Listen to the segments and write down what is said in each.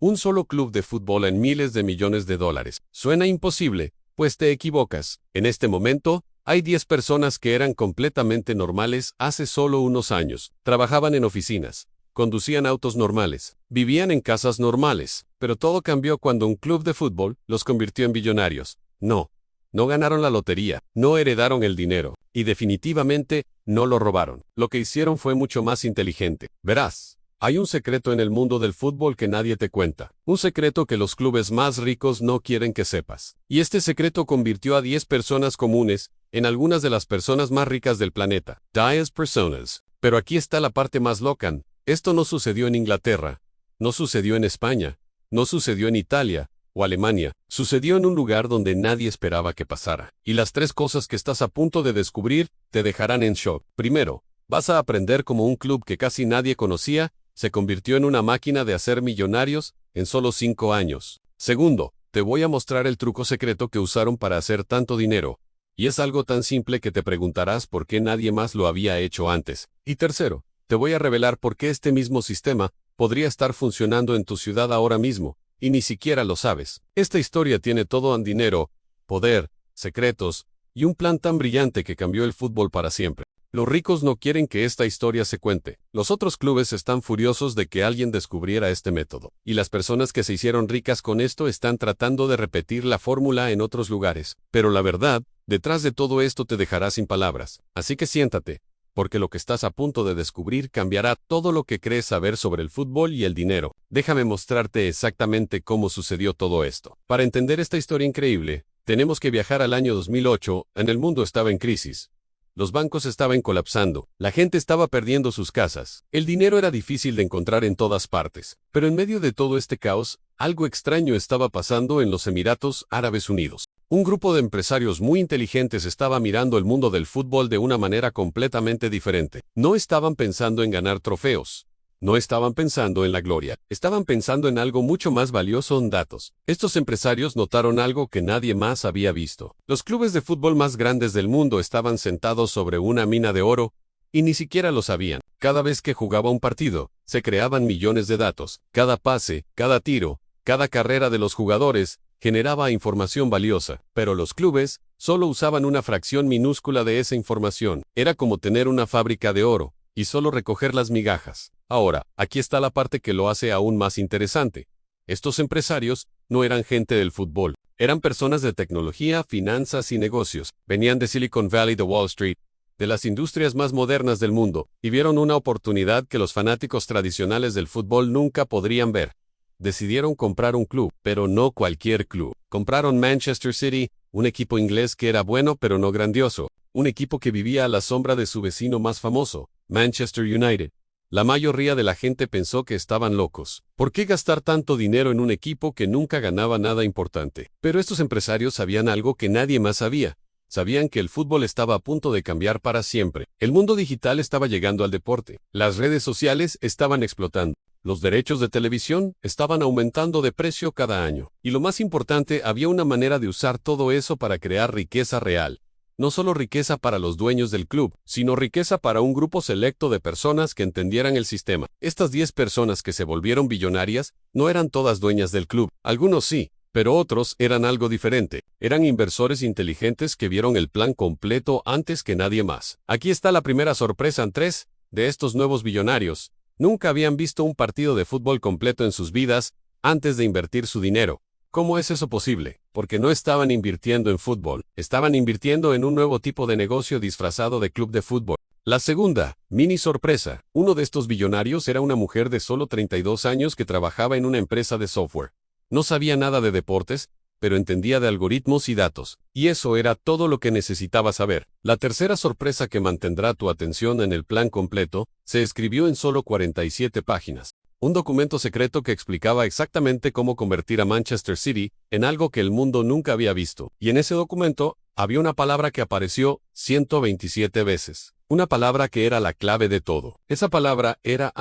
Un solo club de fútbol en miles de millones de dólares. Suena imposible, pues te equivocas. En este momento, hay 10 personas que eran completamente normales hace solo unos años. Trabajaban en oficinas, conducían autos normales, vivían en casas normales, pero todo cambió cuando un club de fútbol los convirtió en billonarios. No ganaron la lotería, no heredaron el dinero, y definitivamente no lo robaron. Lo que hicieron fue mucho más inteligente. Verás, hay un secreto en el mundo del fútbol que nadie te cuenta. Un secreto que los clubes más ricos no quieren que sepas. Y este secreto convirtió a 10 personas comunes en algunas de las personas más ricas del planeta. 10 personas. Pero aquí está la parte más loca. Esto no sucedió en Inglaterra, no sucedió en España, no sucedió en Italia o Alemania. Sucedió en un lugar donde nadie esperaba que pasara. Y las 3 cosas que estás a punto de descubrir te dejarán en shock. Primero, vas a aprender cómo un club que casi nadie conocía se convirtió en una máquina de hacer millonarios en solo 5 años. Segundo, te voy a mostrar el truco secreto que usaron para hacer tanto dinero. Y es algo tan simple que te preguntarás por qué nadie más lo había hecho antes. Y tercero, te voy a revelar por qué este mismo sistema podría estar funcionando en tu ciudad ahora mismo, y ni siquiera lo sabes. Esta historia tiene todo en dinero, poder, secretos, y un plan tan brillante que cambió el fútbol para siempre. Los ricos no quieren que esta historia se cuente. Los otros clubes están furiosos de que alguien descubriera este método. Y las personas que se hicieron ricas con esto están tratando de repetir la fórmula en otros lugares. Pero la verdad, detrás de todo esto te dejará sin palabras. Así que siéntate, porque lo que estás a punto de descubrir cambiará todo lo que crees saber sobre el fútbol y el dinero. Déjame mostrarte exactamente cómo sucedió todo esto. Para entender esta historia increíble, tenemos que viajar al año 2008, el mundo estaba en crisis. Los bancos estaban colapsando, la gente estaba perdiendo sus casas, el dinero era difícil de encontrar en todas partes. Pero en medio de todo este caos, algo extraño estaba pasando en los Emiratos Árabes Unidos. Un grupo de empresarios muy inteligentes estaba mirando el mundo del fútbol de una manera completamente diferente. No estaban pensando en ganar trofeos. No estaban pensando en la gloria, estaban pensando en algo mucho más valioso: en datos. Estos empresarios notaron algo que nadie más había visto. Los clubes de fútbol más grandes del mundo estaban sentados sobre una mina de oro, y ni siquiera lo sabían. Cada vez que jugaba un partido, se creaban millones de datos. Cada pase, cada tiro, cada carrera de los jugadores, generaba información valiosa. Pero los clubes solo usaban una fracción minúscula de esa información. Era como tener una fábrica de oro, y solo recoger las migajas. Ahora, aquí está la parte que lo hace aún más interesante. Estos empresarios no eran gente del fútbol. Eran personas de tecnología, finanzas y negocios. Venían de Silicon Valley, de Wall Street, de las industrias más modernas del mundo, y vieron una oportunidad que los fanáticos tradicionales del fútbol nunca podrían ver. Decidieron comprar un club, pero no cualquier club. Compraron Manchester City, un equipo inglés que era bueno pero no grandioso. Un equipo que vivía a la sombra de su vecino más famoso, Manchester United. La mayoría de la gente pensó que estaban locos. ¿Por qué gastar tanto dinero en un equipo que nunca ganaba nada importante? Pero estos empresarios sabían algo que nadie más sabía. Sabían que el fútbol estaba a punto de cambiar para siempre. El mundo digital estaba llegando al deporte. Las redes sociales estaban explotando. Los derechos de televisión estaban aumentando de precio cada año. Y lo más importante, había una manera de usar todo eso para crear riqueza real. No solo riqueza para los dueños del club, sino riqueza para un grupo selecto de personas que entendieran el sistema. Estas 10 personas que se volvieron billonarias no eran todas dueñas del club. Algunos sí, pero otros eran algo diferente. Eran inversores inteligentes que vieron el plan completo antes que nadie más. Aquí está la primera sorpresa: 3 de estos nuevos billonarios nunca habían visto un partido de fútbol completo en sus vidas antes de invertir su dinero. ¿Cómo es eso posible? Porque no estaban invirtiendo en fútbol, estaban invirtiendo en un nuevo tipo de negocio disfrazado de club de fútbol. La segunda, mini sorpresa. Uno de estos billonarios era una mujer de solo 32 años que trabajaba en una empresa de software. No sabía nada de deportes, pero entendía de algoritmos y datos. Y eso era todo lo que necesitaba saber. La tercera sorpresa que mantendrá tu atención en el plan completo se escribió en solo 47 páginas. Un documento secreto que explicaba exactamente cómo convertir a Manchester City en algo que el mundo nunca había visto. Y en ese documento había una palabra que apareció 127 veces. Una palabra que era la clave de todo. Esa palabra era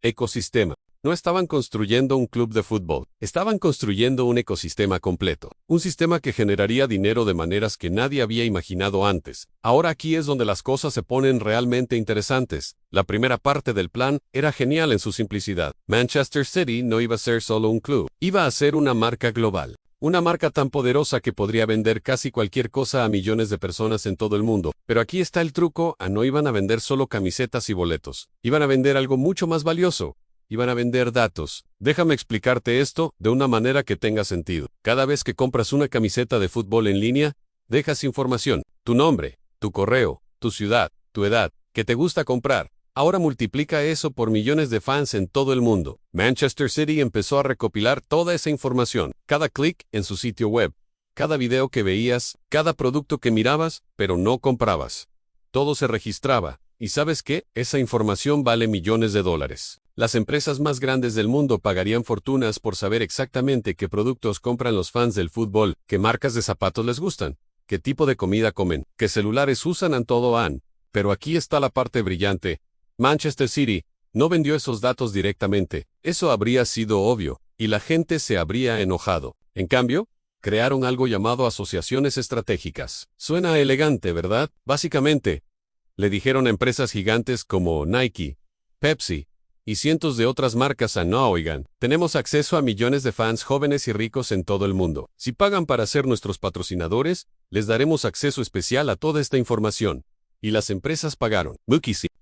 ecosistema. No estaban construyendo un club de fútbol, estaban construyendo un ecosistema completo, un sistema que generaría dinero de maneras que nadie había imaginado antes. Ahora aquí es donde las cosas se ponen realmente interesantes. La primera parte del plan era genial en su simplicidad. Manchester City no iba a ser solo un club, iba a ser una marca global. Una marca tan poderosa que podría vender casi cualquier cosa a millones de personas en todo el mundo. Pero aquí está el truco, no iban a vender solo camisetas y boletos. Iban a vender algo mucho más valioso. Iban a vender datos. Déjame explicarte esto de una manera que tenga sentido. Cada vez que compras una camiseta de fútbol en línea, dejas información. Tu nombre, tu correo, tu ciudad, tu edad, que te gusta comprar. Ahora multiplica eso por millones de fans en todo el mundo. Manchester City empezó a recopilar toda esa información. Cada clic en su sitio web. Cada video que veías, cada producto que mirabas, pero no comprabas. Todo se registraba. ¿Y sabes qué? Esa información vale millones de dólares. Las empresas más grandes del mundo pagarían fortunas por saber exactamente qué productos compran los fans del fútbol, qué marcas de zapatos les gustan, qué tipo de comida comen, qué celulares usan en todo han. Pero aquí está la parte brillante. Manchester City no vendió esos datos directamente. Eso habría sido obvio, y la gente se habría enojado. En cambio, crearon algo llamado asociaciones estratégicas. Suena elegante, ¿verdad? Básicamente, le dijeron a empresas gigantes como Nike, Pepsi y cientos de otras marcas no, oigan, tenemos acceso a millones de fans jóvenes y ricos en todo el mundo. Si pagan para ser nuestros patrocinadores, les daremos acceso especial a toda esta información. Y las empresas pagaron.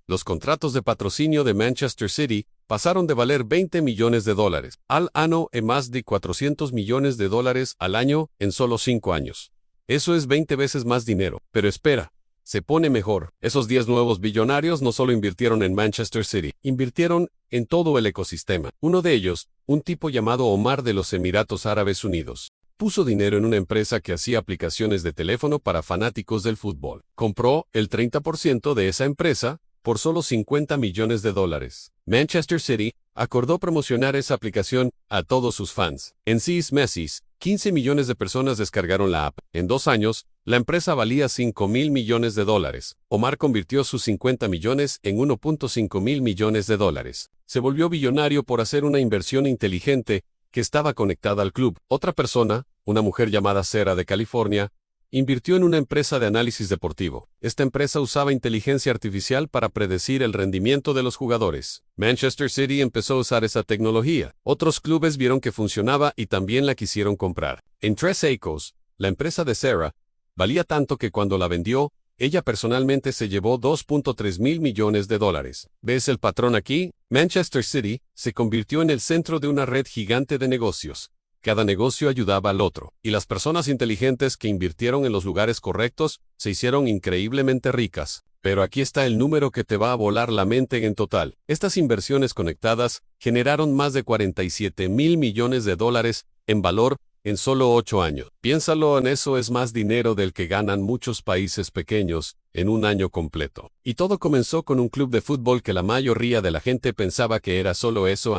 Los contratos de patrocinio de Manchester City pasaron de valer 20 millones de dólares al año en más de 400 millones de dólares al año en solo 5 años. Eso es 20 veces más dinero. Pero espera. Se pone mejor. Esos 10 nuevos billonarios no solo invirtieron en Manchester City, invirtieron en todo el ecosistema. Uno de ellos, un tipo llamado Omar de los Emiratos Árabes Unidos, puso dinero en una empresa que hacía aplicaciones de teléfono para fanáticos del fútbol. Compró el 30% de esa empresa por solo 50 millones de dólares. Manchester City acordó promocionar esa aplicación a todos sus fans. En 6 meses, 15 millones de personas descargaron la app. En 2 años, la empresa valía 5.000 millones de dólares. Omar convirtió sus 50 millones en 1.5 mil millones de dólares. Se volvió billonario por hacer una inversión inteligente que estaba conectada al club. Otra persona, una mujer llamada Sarah de California, invirtió en una empresa de análisis deportivo. Esta empresa usaba inteligencia artificial para predecir el rendimiento de los jugadores. Manchester City empezó a usar esa tecnología. Otros clubes vieron que funcionaba y también la quisieron comprar. En 3 Acres, la empresa de Sarah, valía tanto que cuando la vendió, ella personalmente se llevó 2.3 mil millones de dólares. ¿Ves el patrón aquí? Manchester City se convirtió en el centro de una red gigante de negocios. Cada negocio ayudaba al otro, y las personas inteligentes que invirtieron en los lugares correctos se hicieron increíblemente ricas. Pero aquí está el número que te va a volar la mente en total. Estas inversiones conectadas generaron más de 47 mil millones de dólares en valor en solo 8 años. Piénsalo en eso, es más dinero del que ganan muchos países pequeños en un año completo. Y todo comenzó con un club de fútbol que la mayoría de la gente pensaba que era solo eso,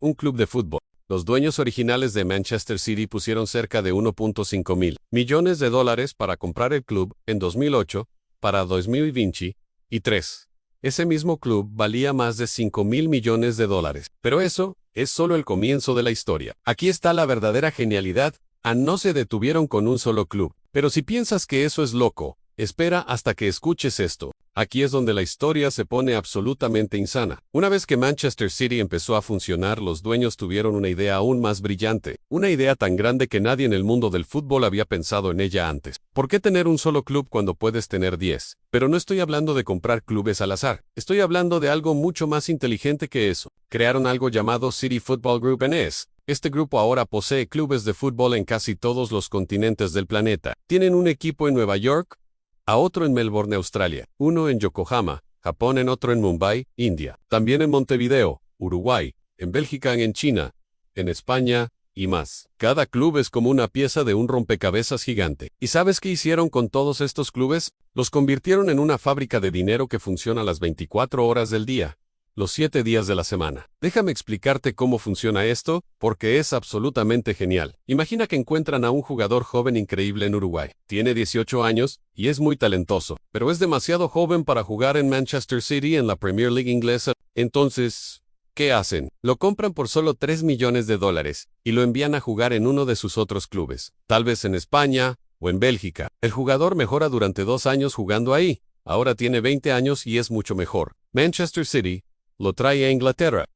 un club de fútbol. Los dueños originales de Manchester City pusieron cerca de 1.5 mil millones de dólares para comprar el club en 2008, para 2023. Ese mismo club valía más de 5 mil millones de dólares. Pero eso es solo el comienzo de la historia. Aquí está la verdadera genialidad. No se detuvieron con un solo club. Pero si piensas que eso es loco, espera hasta que escuches esto. Aquí es donde la historia se pone absolutamente insana. Una vez que Manchester City empezó a funcionar, los dueños tuvieron una idea aún más brillante. Una idea tan grande que nadie en el mundo del fútbol había pensado en ella antes. ¿Por qué tener un solo club cuando puedes tener 10? Pero no estoy hablando de comprar clubes al azar. Estoy hablando de algo mucho más inteligente que eso. Crearon algo llamado City Football Group NS. Este grupo ahora posee clubes de fútbol en casi todos los continentes del planeta. Tienen un equipo en Nueva York, a otro en Melbourne, Australia, uno en Yokohama, Japón, en otro en Mumbai, India, también en Montevideo, Uruguay, en Bélgica, en China, en España, y más. Cada club es como una pieza de un rompecabezas gigante. ¿Y sabes qué hicieron con todos estos clubes? Los convirtieron en una fábrica de dinero que funciona las 24 horas del día, los 7 días de la semana. Déjame explicarte cómo funciona esto, porque es absolutamente genial. Imagina que encuentran a un jugador joven increíble en Uruguay. Tiene 18 años y es muy talentoso, pero es demasiado joven para jugar en Manchester City en la Premier League inglesa. Entonces, ¿qué ¿Qué hacen? Lo compran por solo 3 millones de dólares y lo envían a jugar en uno de sus otros clubes, tal vez en España o en Bélgica. El jugador mejora durante 2 años jugando ahí. Ahora tiene 20 años y es mucho mejor. Manchester City lo trae a Inglaterra.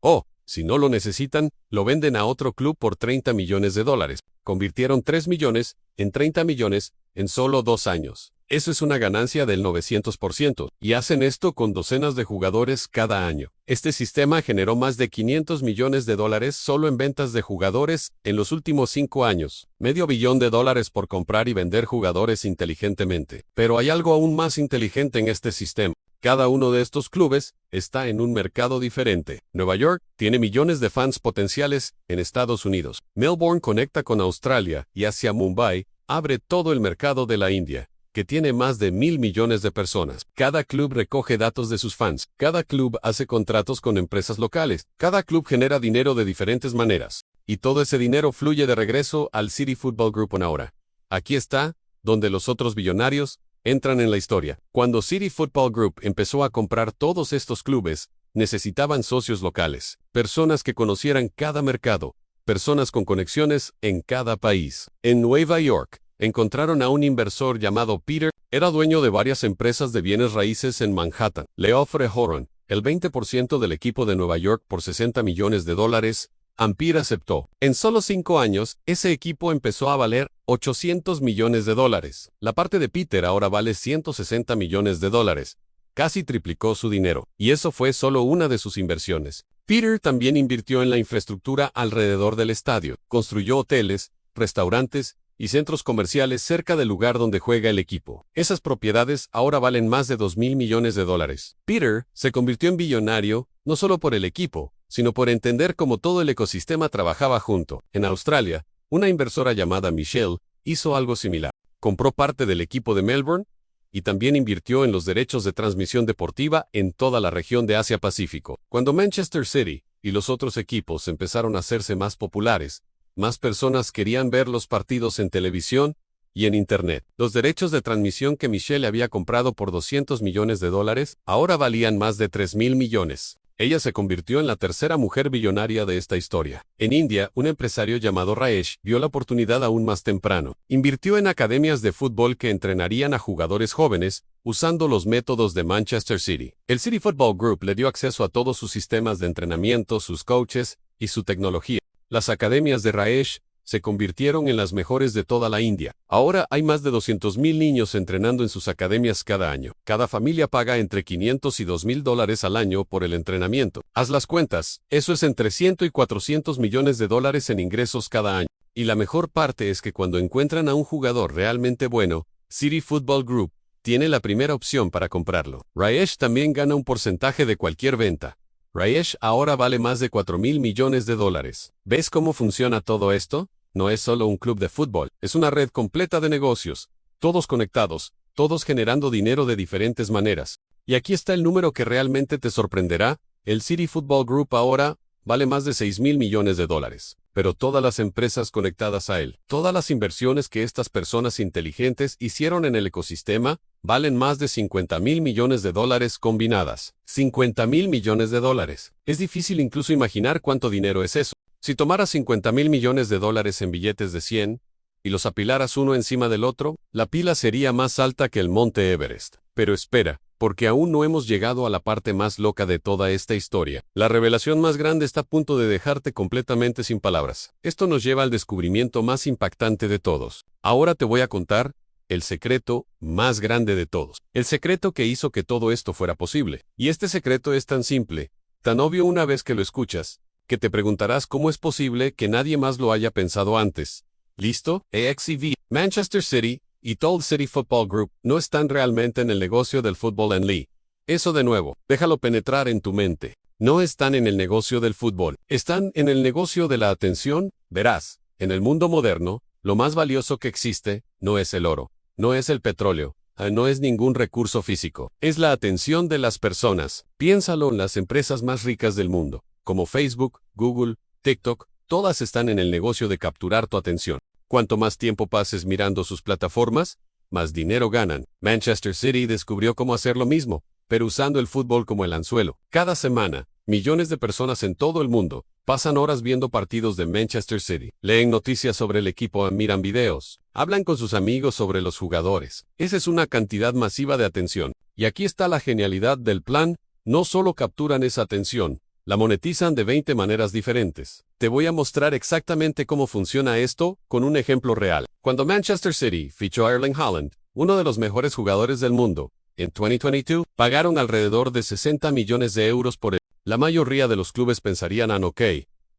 Si no lo necesitan, lo venden a otro club por 30 millones de dólares. Convirtieron 3 millones en 30 millones en solo 2 años. Eso es una ganancia del 900%, y hacen esto con docenas de jugadores cada año. Este sistema generó más de 500 millones de dólares solo en ventas de jugadores en los últimos 5 años. $500 millones por comprar y vender jugadores inteligentemente. Pero hay algo aún más inteligente en este sistema. Cada uno de estos clubes está en un mercado diferente. Nueva York tiene millones de fans potenciales en Estados Unidos. Melbourne conecta con Australia y hacia Mumbai abre todo el mercado de la India, que tiene más de 1.000 millones de personas. Cada club recoge datos de sus fans. Cada club hace contratos con empresas locales. Cada club genera dinero de diferentes maneras. Y todo ese dinero fluye de regreso al City Football Group ahora. Aquí está, donde los otros billonarios entran en la historia. Cuando City Football Group empezó a comprar todos estos clubes, necesitaban socios locales, personas que conocieran cada mercado, personas con conexiones en cada país. En Nueva York, encontraron a un inversor llamado Peter. Era dueño de varias empresas de bienes raíces en Manhattan. Le ofrecieron el 20% del equipo de Nueva York por 60 millones de dólares. Ampere aceptó. En solo 5 años, ese equipo empezó a valer 800 millones de dólares. La parte de Peter ahora vale 160 millones de dólares. Casi triplicó su dinero. Y eso fue solo una de sus inversiones. Peter también invirtió en la infraestructura alrededor del estadio. Construyó hoteles, restaurantes y centros comerciales cerca del lugar donde juega el equipo. Esas propiedades ahora valen más de 2.000 millones de dólares. Peter se convirtió en billonario no solo por el equipo, sino por entender cómo todo el ecosistema trabajaba junto. En Australia, una inversora llamada Michelle hizo algo similar. Compró parte del equipo de Melbourne y también invirtió en los derechos de transmisión deportiva en toda la región de Asia-Pacífico. Cuando Manchester City y los otros equipos empezaron a hacerse más populares, más personas querían ver los partidos en televisión y en Internet. Los derechos de transmisión que Michelle había comprado por 200 millones de dólares ahora valían más de 3.000 millones. Ella se convirtió en la tercera mujer billonaria de esta historia. En India, un empresario llamado Rajesh vio la oportunidad aún más temprano. Invirtió en academias de fútbol que entrenarían a jugadores jóvenes usando los métodos de Manchester City. El City Football Group le dio acceso a todos sus sistemas de entrenamiento, sus coaches y su tecnología. Las academias de Rajesh se convirtieron en las mejores de toda la India. Ahora hay más de 200.000 niños entrenando en sus academias cada año. Cada familia paga entre 500 y 2.000 dólares al año por el entrenamiento. Haz las cuentas, eso es entre 100 y 400 millones de dólares en ingresos cada año. Y la mejor parte es que cuando encuentran a un jugador realmente bueno, City Football Group tiene la primera opción para comprarlo. Rajesh también gana un porcentaje de cualquier venta. Rajesh ahora vale más de 4.000 millones de dólares. ¿Ves cómo funciona todo esto? No es solo un club de fútbol, es una red completa de negocios, todos conectados, todos generando dinero de diferentes maneras. Y aquí está el número que realmente te sorprenderá. El City Football Group ahora vale más de 6.000 millones de dólares. Pero todas las empresas conectadas a él, todas las inversiones que estas personas inteligentes hicieron en el ecosistema, valen más de 50.000 millones de dólares combinadas. 50.000 millones de dólares. Es difícil incluso imaginar cuánto dinero es eso. Si tomaras 50.000 millones de dólares en billetes de 100 y los apilaras uno encima del otro, la pila sería más alta que el monte Everest. Pero espera, porque aún no hemos llegado a la parte más loca de toda esta historia. La revelación más grande está a punto de dejarte completamente sin palabras. Esto nos lleva al descubrimiento más impactante de todos. Ahora te voy a contar el secreto más grande de todos. El secreto que hizo que todo esto fuera posible. Y este secreto es tan simple, tan obvio una vez que lo escuchas, que te preguntarás cómo es posible que nadie más lo haya pensado antes. ¿Listo? AXEV, Manchester City y todo el City Football Group no están realmente en el negocio del fútbol en Lee. Eso de nuevo, déjalo penetrar en tu mente. No están en el negocio del fútbol, están en el negocio de la atención. Verás, en el mundo moderno, lo más valioso que existe no es el oro, no es el petróleo, no es ningún recurso físico. Es la atención de las personas. Piénsalo en las empresas más ricas del mundo, como Facebook, Google, TikTok, todas están en el negocio de capturar tu atención. Cuanto más tiempo pases mirando sus plataformas, más dinero ganan. Manchester City descubrió cómo hacer lo mismo, pero usando el fútbol como el anzuelo. Cada semana, Millones de personas en todo el mundo pasan horas viendo partidos de Manchester City, leen noticias sobre el equipo, miran videos, hablan con sus amigos sobre los jugadores. Esa es una cantidad masiva de atención. Y aquí está la genialidad del plan: no solo capturan esa atención, la monetizan de 20 maneras diferentes. Te voy a mostrar exactamente cómo funciona esto con un ejemplo real. Cuando Manchester City fichó a Erling Haaland, uno de los mejores jugadores del mundo, en 2022, pagaron alrededor de 60 millones de euros por él. La mayoría de los clubes pensarían: ok,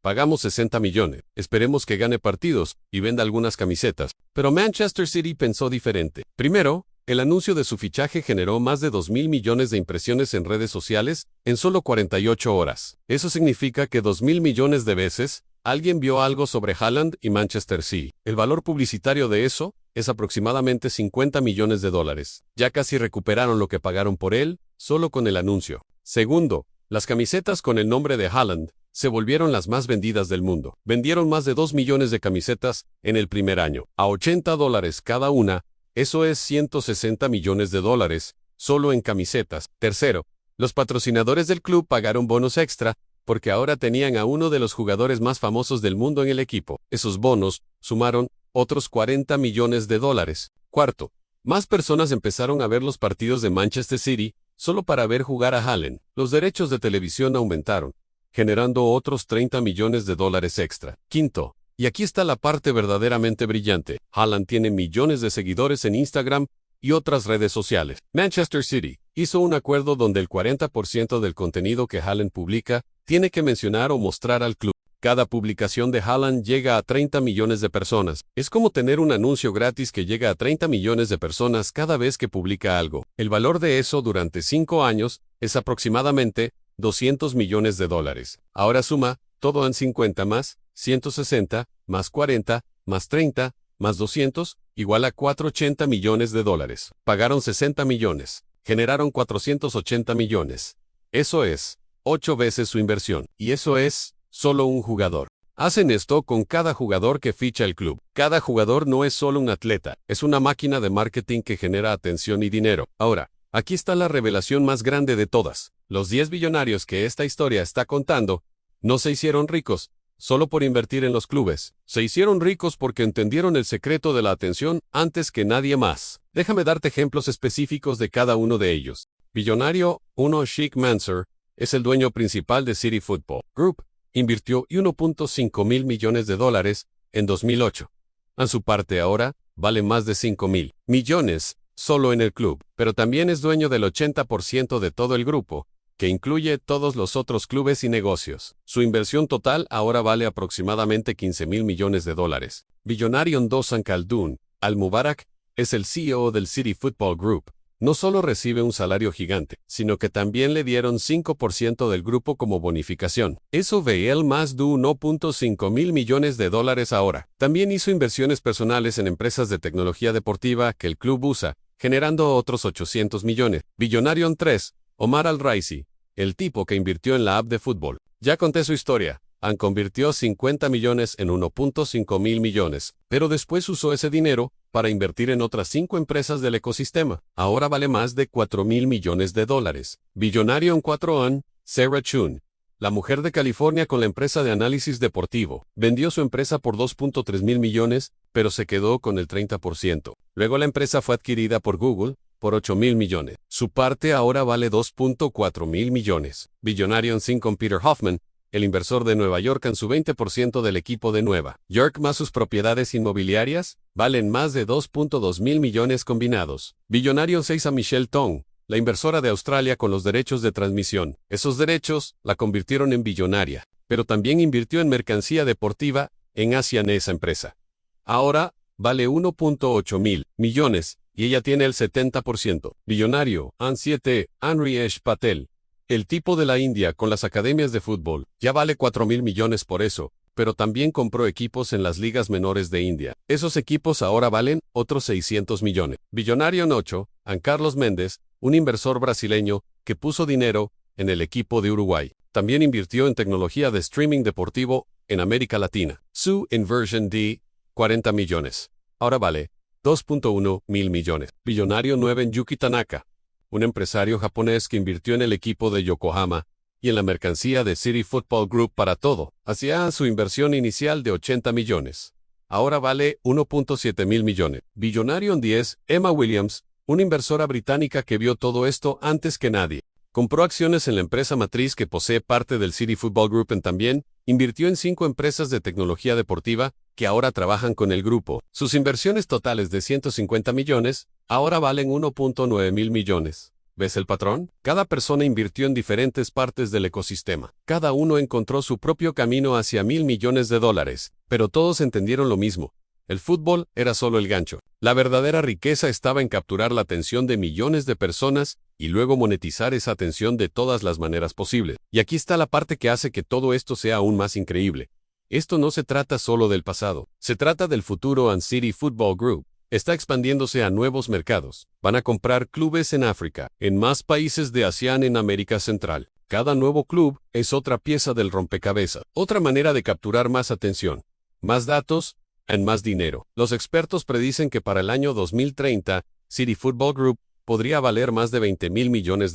pagamos 60 millones, esperemos que gane partidos y venda algunas camisetas. Pero Manchester City pensó diferente. Primero, el anuncio de su fichaje generó más de 2.000 millones de impresiones en redes sociales en solo 48 horas. Eso significa que 2.000 millones de veces alguien vio algo sobre Haaland y Manchester City. El valor publicitario de eso es aproximadamente 50 millones de dólares. Ya casi recuperaron lo que pagaron por él solo con el anuncio. Segundo, las camisetas con el nombre de Haaland se volvieron las más vendidas del mundo. Vendieron más de 2 millones de camisetas en el primer año, a $80 cada una. Eso es 160 millones de dólares, solo en camisetas. Tercero, los patrocinadores del club pagaron bonos extra, porque ahora tenían a uno de los jugadores más famosos del mundo en el equipo. Esos bonos sumaron otros 40 millones de dólares. Cuarto, más personas empezaron a ver los partidos de Manchester City, solo para ver jugar a Haaland. Los derechos de televisión aumentaron, generando otros 30 millones de dólares extra. Quinto, y aquí está la parte verdaderamente brillante: Haaland tiene millones de seguidores en Instagram y otras redes sociales. Manchester City hizo un acuerdo donde el 40% del contenido que Haaland publica tiene que mencionar o mostrar al club. Cada publicación de Haaland llega a 30 millones de personas. Es como tener un anuncio gratis que llega a 30 millones de personas cada vez que publica algo. El valor de eso durante 5 años es aproximadamente 200 millones de dólares. Ahora suma todo en 50 más 160, más 40, más 30, más 200, igual a 480 millones de dólares. Pagaron 60 millones. Generaron 480 millones. Eso es 8 veces su inversión. Y eso es solo un jugador. Hacen esto con cada jugador que ficha el club. Cada jugador no es solo un atleta, es una máquina de marketing que genera atención y dinero. Ahora, aquí está la revelación más grande de todas. Los 10 billonarios que esta historia está contando no se hicieron ricos solo por invertir en los clubes. Se hicieron ricos porque entendieron el secreto de la atención antes que nadie más. Déjame darte ejemplos específicos de cada uno de ellos. Billonario 1. Sheikh Mansour es el dueño principal de City Football Group. Invirtió $1.5 millones de dólares en 2008. A su parte ahora, vale más de 5.000 millones solo en el club, pero también es dueño del 80% de todo el grupo, que incluye todos los otros clubes y negocios. Su inversión total ahora vale aproximadamente 15.000 millones de dólares. Billonario 2. Khaldun Al-Mubarak es el CEO del City Football Group. No solo recibe un salario gigante, sino que también le dieron 5% del grupo como bonificación. Eso ve él más de 1.5 mil millones de dólares ahora. También hizo inversiones personales en empresas de tecnología deportiva que el club usa, generando otros 800 millones. Billonario 3. Omar Al-Raisi, el tipo que invirtió en la app de fútbol. Ya conté su historia. Convirtió 50 millones en 1.5 mil millones, pero después usó ese dinero para invertir en otras 5 empresas del ecosistema. Ahora vale más de 4.000 millones de dólares. Billonario en 4. Sarah Chun, la mujer de California con la empresa de análisis deportivo. Vendió su empresa por 2.3 mil millones, pero se quedó con el 30%. Luego la empresa fue adquirida por Google por 8.000 millones. Su parte ahora vale 2.4 mil millones. Billonario en 5. Peter Hoffman, el inversor de Nueva York, en su 20% del equipo de Nueva York más sus propiedades inmobiliarias, valen más de 2.2 mil millones combinados. Billonario 6. A Michelle Tong, la inversora de Australia con los derechos de transmisión. Esos derechos la convirtieron en billonaria, pero también invirtió en mercancía deportiva en Asia en esa empresa. Ahora vale 1.8 mil millones y ella tiene el 70%. Billonario 7. Amrish Patel, el tipo de la India con las academias de fútbol. Ya vale 4.000 millones por eso, pero también compró equipos en las ligas menores de India. Esos equipos ahora valen otros 600 millones. Billonario 8. Carlos Méndez, un inversor brasileño que puso dinero en el equipo de Uruguay. También invirtió en tecnología de streaming deportivo en América Latina. Su inversión de 40 millones. Ahora vale 2.1 mil millones. Billonario 9. Yuki Tanaka, un empresario japonés que invirtió en el equipo de Yokohama y en la mercancía de City Football Group para todo. Hacía su inversión inicial de 80 millones. Ahora vale 1.7 mil millones. Billonario en 10, Emma Williams, una inversora británica que vio todo esto antes que nadie. Compró acciones en la empresa matriz que posee parte del City Football Group y también invirtió en 5 empresas de tecnología deportiva que ahora trabajan con el grupo. Sus inversiones totales de 150 millones ahora valen 1.9 mil millones. ¿Ves el patrón? Cada persona invirtió en diferentes partes del ecosistema. Cada uno encontró su propio camino hacia $1.000 millones, pero todos entendieron lo mismo. El fútbol era solo el gancho. La verdadera riqueza estaba en capturar la atención de millones de personas y luego monetizar esa atención de todas las maneras posibles. Y aquí está la parte que hace que todo esto sea aún más increíble. Esto no se trata solo del pasado, se trata del futuro. And City Football Group está expandiéndose a nuevos mercados. Van a comprar clubes en África, en más países de ASEAN, en América Central. Cada nuevo club es otra pieza del rompecabezas, otra manera de capturar más atención, más datos, y más dinero. Los expertos predicen que para el año 2030, City Football Group podría valer más de $20.000 millones,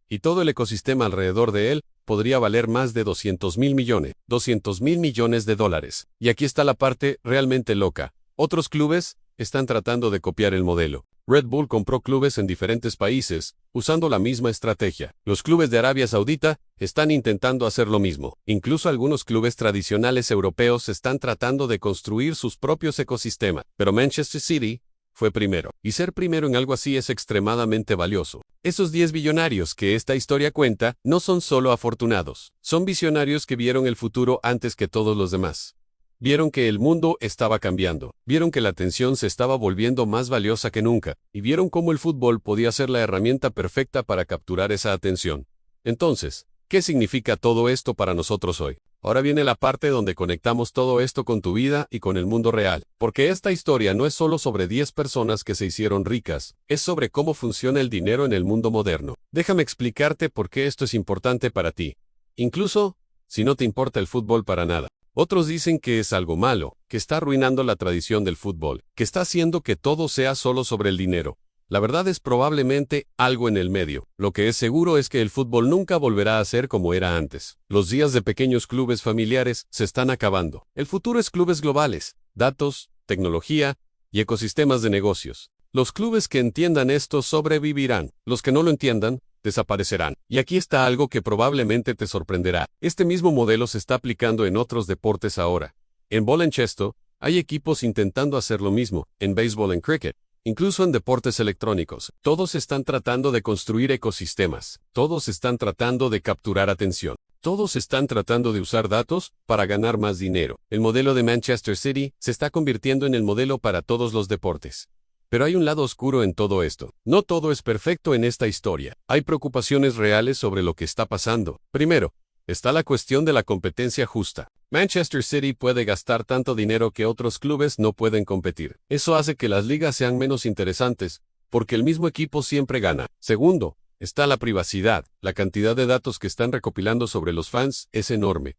y todo el ecosistema alrededor de él podría valer más de $200.000 millones. $200.000 millones. Y aquí está la parte realmente loca. Otros clubes están tratando de copiar el modelo. Red Bull compró clubes en diferentes países, usando la misma estrategia. Los clubes de Arabia Saudita están intentando hacer lo mismo. Incluso algunos clubes tradicionales europeos están tratando de construir sus propios ecosistemas. Pero Manchester City fue primero. Y ser primero en algo así es extremadamente valioso. Esos 10 billonarios que esta historia cuenta no son solo afortunados. Son visionarios que vieron el futuro antes que todos los demás. Vieron que el mundo estaba cambiando, vieron que la atención se estaba volviendo más valiosa que nunca, y vieron cómo el fútbol podía ser la herramienta perfecta para capturar esa atención. Entonces, ¿qué significa todo esto para nosotros hoy? Ahora viene la parte donde conectamos todo esto con tu vida y con el mundo real, porque esta historia no es solo sobre 10 personas que se hicieron ricas, es sobre cómo funciona el dinero en el mundo moderno. Déjame explicarte por qué esto es importante para ti, incluso si no te importa el fútbol para nada. Otros dicen que es algo malo, que está arruinando la tradición del fútbol, que está haciendo que todo sea solo sobre el dinero. La verdad es probablemente algo en el medio. Lo que es seguro es que el fútbol nunca volverá a ser como era antes. Los días de pequeños clubes familiares se están acabando. El futuro es clubes globales, datos, tecnología y ecosistemas de negocios. Los clubes que entiendan esto sobrevivirán. Los que no lo entiendan, desaparecerán. Y aquí está algo que probablemente te sorprenderá. Este mismo modelo se está aplicando en otros deportes ahora. En baloncesto, hay equipos intentando hacer lo mismo, en béisbol, en cricket, incluso en deportes electrónicos. Todos están tratando de construir ecosistemas. Todos están tratando de capturar atención. Todos están tratando de usar datos para ganar más dinero. El modelo de Manchester City se está convirtiendo en el modelo para todos los deportes. Pero hay un lado oscuro en todo esto. No todo es perfecto en esta historia. Hay preocupaciones reales sobre lo que está pasando. Primero, está la cuestión de la competencia justa. Manchester City puede gastar tanto dinero que otros clubes no pueden competir. Eso hace que las ligas sean menos interesantes, porque el mismo equipo siempre gana. Segundo, está la privacidad. La cantidad de datos que están recopilando sobre los fans es enorme.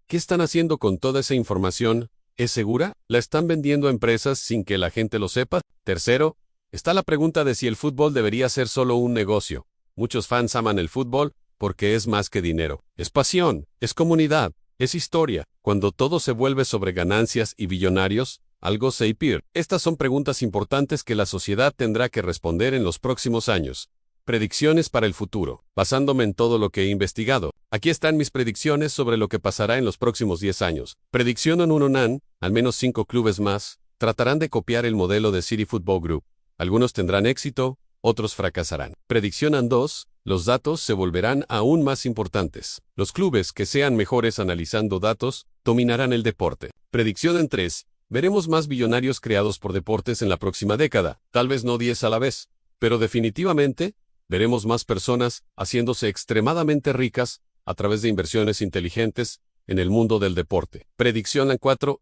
¿Qué están haciendo con toda esa información? ¿Es segura? ¿La están vendiendo a empresas sin que la gente lo sepa? Tercero, está la pregunta de si el fútbol debería ser solo un negocio. Muchos fans aman el fútbol porque es más que dinero. Es pasión, es comunidad, es historia. Cuando todo se vuelve sobre ganancias y billonarios, algo se pierde. Estas son preguntas importantes que la sociedad tendrá que responder en los próximos años. Predicciones para el futuro. Basándome en todo lo que he investigado, aquí están mis predicciones sobre lo que pasará en los próximos 10 años. Predicción en 1 NAN, al menos 5 clubes más, tratarán de copiar el modelo de City Football Group. Algunos tendrán éxito, otros fracasarán. Predicción en 2, los datos se volverán aún más importantes. Los clubes que sean mejores analizando datos, dominarán el deporte. Predicción en 3, veremos más billonarios creados por deportes en la próxima década. Tal vez no 10 a la vez, pero definitivamente, veremos más personas haciéndose extremadamente ricas a través de inversiones inteligentes en el mundo del deporte. Predicción en 4,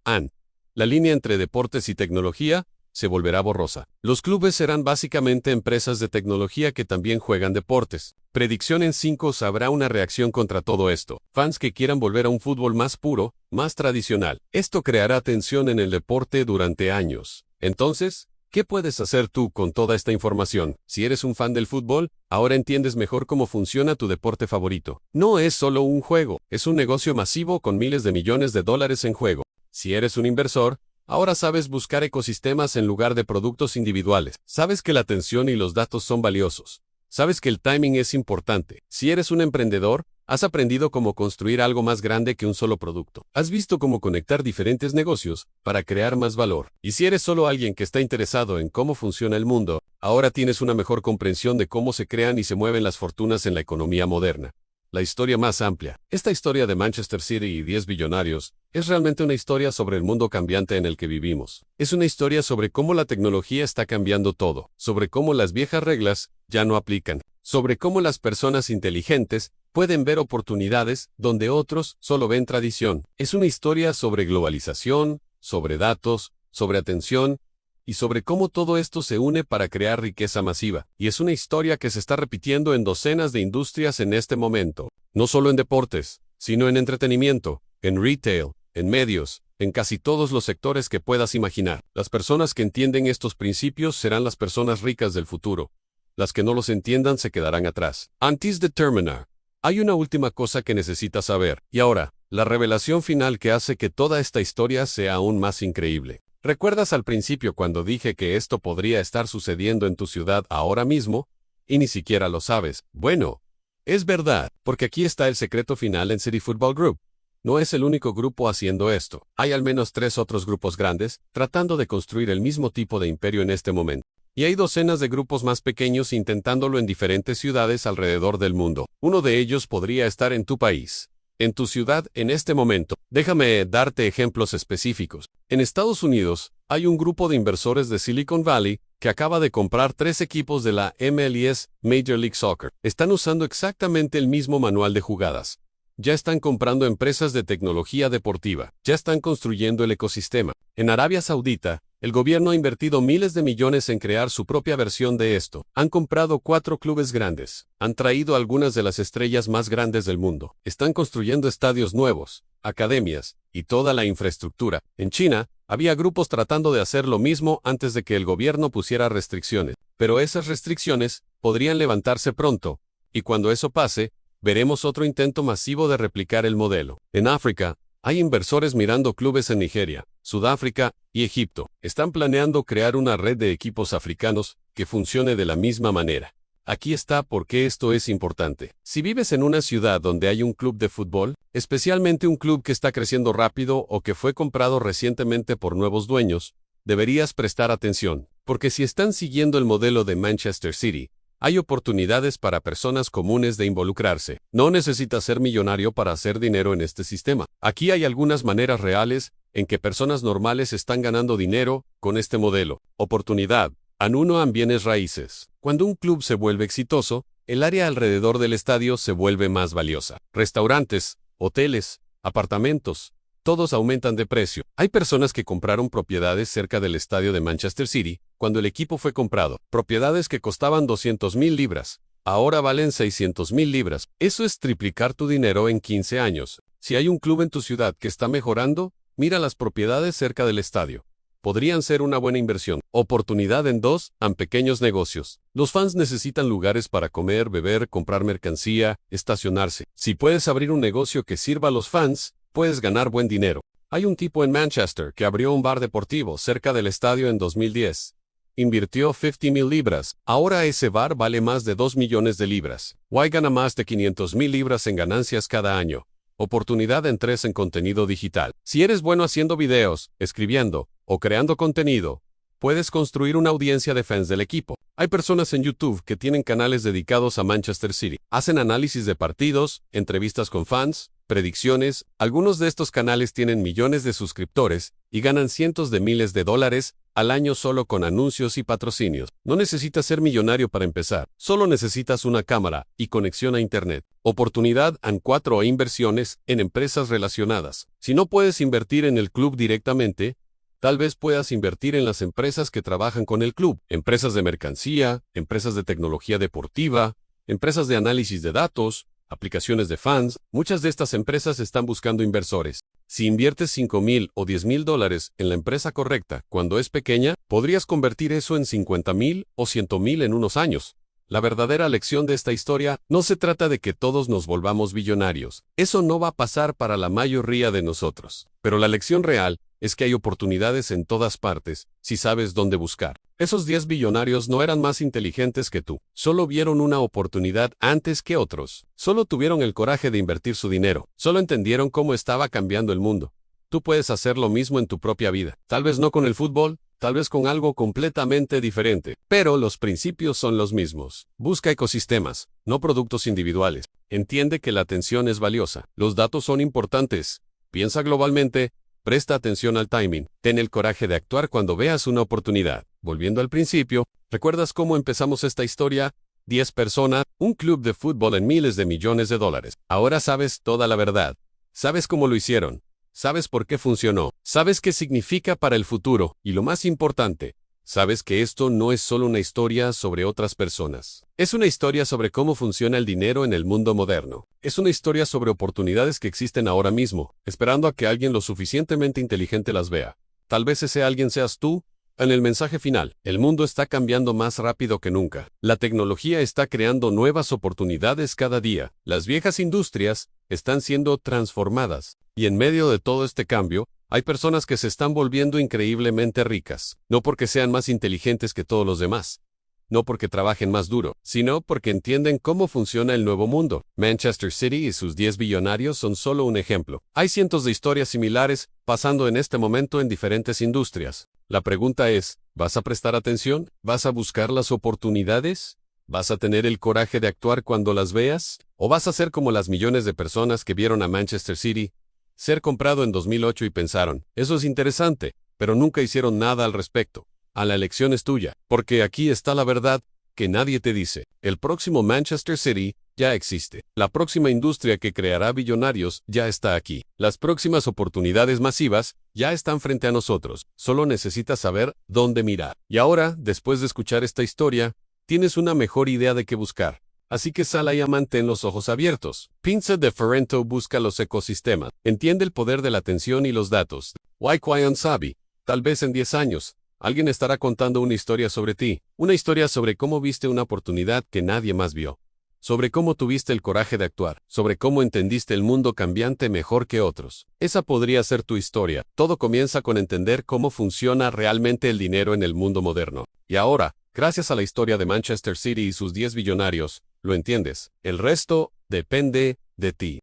la línea entre deportes y tecnología se volverá borrosa. Los clubes serán básicamente empresas de tecnología que también juegan deportes. Predicción en 5, habrá una reacción contra todo esto. Fans que quieran volver a un fútbol más puro, más tradicional. Esto creará tensión en el deporte durante años. Entonces, ¿Qué puedes hacer tú con toda esta información? Si eres un fan del fútbol, ahora entiendes mejor cómo funciona tu deporte favorito. No es solo un juego, es un negocio masivo con miles de millones de dólares en juego. Si eres un inversor, ahora sabes buscar ecosistemas en lugar de productos individuales. Sabes que la atención y los datos son valiosos. Sabes que el timing es importante. Si eres un emprendedor, has aprendido cómo construir algo más grande que un solo producto. Has visto cómo conectar diferentes negocios para crear más valor. Y si eres solo alguien que está interesado en cómo funciona el mundo, ahora tienes una mejor comprensión de cómo se crean y se mueven las fortunas en la economía moderna. La historia más amplia. Esta historia de Manchester City y 10 billonarios es realmente una historia sobre el mundo cambiante en el que vivimos. Es una historia sobre cómo la tecnología está cambiando todo, sobre cómo las viejas reglas ya no aplican, sobre cómo las personas inteligentes pueden ver oportunidades donde otros solo ven tradición. Es una historia sobre globalización, sobre datos, sobre atención, y sobre cómo todo esto se une para crear riqueza masiva. Y es una historia que se está repitiendo en docenas de industrias en este momento. No solo en deportes, sino en entretenimiento, en retail, en medios, en casi todos los sectores que puedas imaginar. Las personas que entienden estos principios serán las personas ricas del futuro. Las que no los entiendan se quedarán atrás. Antes de terminar, hay una última cosa que necesitas saber. Y ahora, la revelación final que hace que toda esta historia sea aún más increíble. ¿Recuerdas al principio cuando dije que esto podría estar sucediendo en tu ciudad ahora mismo? Y ni siquiera lo sabes. Bueno, es verdad, porque aquí está el secreto final en City Football Group. No es el único grupo haciendo esto. Hay al menos 3 otros grupos grandes, tratando de construir el mismo tipo de imperio en este momento. Y hay docenas de grupos más pequeños intentándolo en diferentes ciudades alrededor del mundo. Uno de ellos podría estar en tu país. En tu ciudad en este momento. Déjame darte ejemplos específicos. En Estados Unidos, hay un grupo de inversores de Silicon Valley que acaba de comprar 3 equipos de la MLS, Major League Soccer. Están usando exactamente el mismo manual de jugadas. Ya están comprando empresas de tecnología deportiva. Ya están construyendo el ecosistema. En Arabia Saudita, el gobierno ha invertido miles de millones en crear su propia versión de esto. Han comprado 4 clubes grandes. Han traído algunas de las estrellas más grandes del mundo. Están construyendo estadios nuevos, academias, y toda la infraestructura. En China, había grupos tratando de hacer lo mismo antes de que el gobierno pusiera restricciones. Pero esas restricciones podrían levantarse pronto. Y cuando eso pase, veremos otro intento masivo de replicar el modelo. En África, hay inversores mirando clubes en Nigeria, Sudáfrica y Egipto. Están planeando crear una red de equipos africanos que funcione de la misma manera. Aquí está por qué esto es importante. Si vives en una ciudad donde hay un club de fútbol, especialmente un club que está creciendo rápido o que fue comprado recientemente por nuevos dueños, deberías prestar atención, porque si están siguiendo el modelo de Manchester City, hay oportunidades para personas comunes de involucrarse. No necesitas ser millonario para hacer dinero en este sistema. Aquí hay algunas maneras reales en que personas normales están ganando dinero con este modelo. Oportunidad. Uno en bienes raíces. Cuando un club se vuelve exitoso, el área alrededor del estadio se vuelve más valiosa. Restaurantes, hoteles, apartamentos, todos aumentan de precio. Hay personas que compraron propiedades cerca del estadio de Manchester City cuando el equipo fue comprado. Propiedades que costaban 200,000 libras. Ahora valen 600,000 libras. Eso es triplicar tu dinero en 15 años. Si hay un club en tu ciudad que está mejorando, mira las propiedades cerca del estadio. Podrían ser una buena inversión. Oportunidad en 2. Pequeños negocios. Los fans necesitan lugares para comer, beber, comprar mercancía, estacionarse. Si puedes abrir un negocio que sirva a los fans, puedes ganar buen dinero. Hay un tipo en Manchester que abrió un bar deportivo cerca del estadio en 2010. Invirtió 50,000 libras. Ahora ese bar vale más de 2 millones de libras. Y gana más de 500,000 libras en ganancias cada año. Oportunidad en 3 en contenido digital. Si eres bueno haciendo videos, escribiendo o creando contenido, puedes construir una audiencia de fans del equipo. Hay personas en YouTube que tienen canales dedicados a Manchester City. Hacen análisis de partidos, entrevistas con fans, predicciones. Algunos de estos canales tienen millones de suscriptores y ganan cientos de miles de dólares al año solo con anuncios y patrocinios. No necesitas ser millonario para empezar. Solo necesitas una cámara y conexión a Internet. Oportunidad en 4 inversiones en empresas relacionadas. Si no puedes invertir en el club directamente, tal vez puedas invertir en las empresas que trabajan con el club. Empresas de mercancía, empresas de tecnología deportiva, empresas de análisis de datos, aplicaciones de fans. Muchas de estas empresas están buscando inversores. Si inviertes $5,000 o $10,000 en la empresa correcta cuando es pequeña, podrías convertir eso en $50,000 o $100,000 en unos años. La verdadera lección de esta historia no se trata de que todos nos volvamos billonarios. Eso no va a pasar para la mayoría de nosotros. Pero la lección real es que hay oportunidades en todas partes, si sabes dónde buscar. Esos 10 billonarios no eran más inteligentes que tú. Solo vieron una oportunidad antes que otros. Solo tuvieron el coraje de invertir su dinero. Solo entendieron cómo estaba cambiando el mundo. Tú puedes hacer lo mismo en tu propia vida. Tal vez no con el fútbol, tal vez con algo completamente diferente. Pero los principios son los mismos. Busca ecosistemas, no productos individuales. Entiende que la atención es valiosa. Los datos son importantes. Piensa globalmente. Presta atención al timing. Ten el coraje de actuar cuando veas una oportunidad. Volviendo al principio, ¿recuerdas cómo empezamos esta historia? 10 personas, un club de fútbol en miles de millones de dólares. Ahora sabes toda la verdad. Sabes cómo lo hicieron. Sabes por qué funcionó. Sabes qué significa para el futuro. Y lo más importante, sabes que esto no es solo una historia sobre otras personas. Es una historia sobre cómo funciona el dinero en el mundo moderno. Es una historia sobre oportunidades que existen ahora mismo, esperando a que alguien lo suficientemente inteligente las vea. Tal vez ese alguien seas tú. En el mensaje final, el mundo está cambiando más rápido que nunca. La tecnología está creando nuevas oportunidades cada día. Las viejas industrias están siendo transformadas. Y en medio de todo este cambio, hay personas que se están volviendo increíblemente ricas. No porque sean más inteligentes que todos los demás. No porque trabajen más duro, sino porque entienden cómo funciona el nuevo mundo. Manchester City y sus 10 billonarios son solo un ejemplo. Hay cientos de historias similares pasando en este momento en diferentes industrias. La pregunta es, ¿vas a prestar atención? ¿Vas a buscar las oportunidades? ¿Vas a tener el coraje de actuar cuando las veas? ¿O vas a ser como las millones de personas que vieron a Manchester City ser comprado en 2008 y pensaron, eso es interesante, pero nunca hicieron nada al respecto? A la elección es tuya, porque aquí está la verdad que nadie te dice. El próximo Manchester City ya existe. La próxima industria que creará billonarios ya está aquí. Las próximas oportunidades masivas ya están frente a nosotros. Solo necesitas saber dónde mirar. Y ahora, después de escuchar esta historia, tienes una mejor idea de qué buscar. Así que sal y mantén los ojos abiertos. Pinza de Ferrento busca los ecosistemas. Entiende el poder de la atención y los datos. Waikwayan Sabi. Tal vez en 10 años. Alguien estará contando una historia sobre ti, una historia sobre cómo viste una oportunidad que nadie más vio, sobre cómo tuviste el coraje de actuar, sobre cómo entendiste el mundo cambiante mejor que otros. Esa podría ser tu historia. Todo comienza con entender cómo funciona realmente el dinero en el mundo moderno. Y ahora, gracias a la historia de Manchester City y sus 10 billonarios, lo entiendes. El resto depende de ti.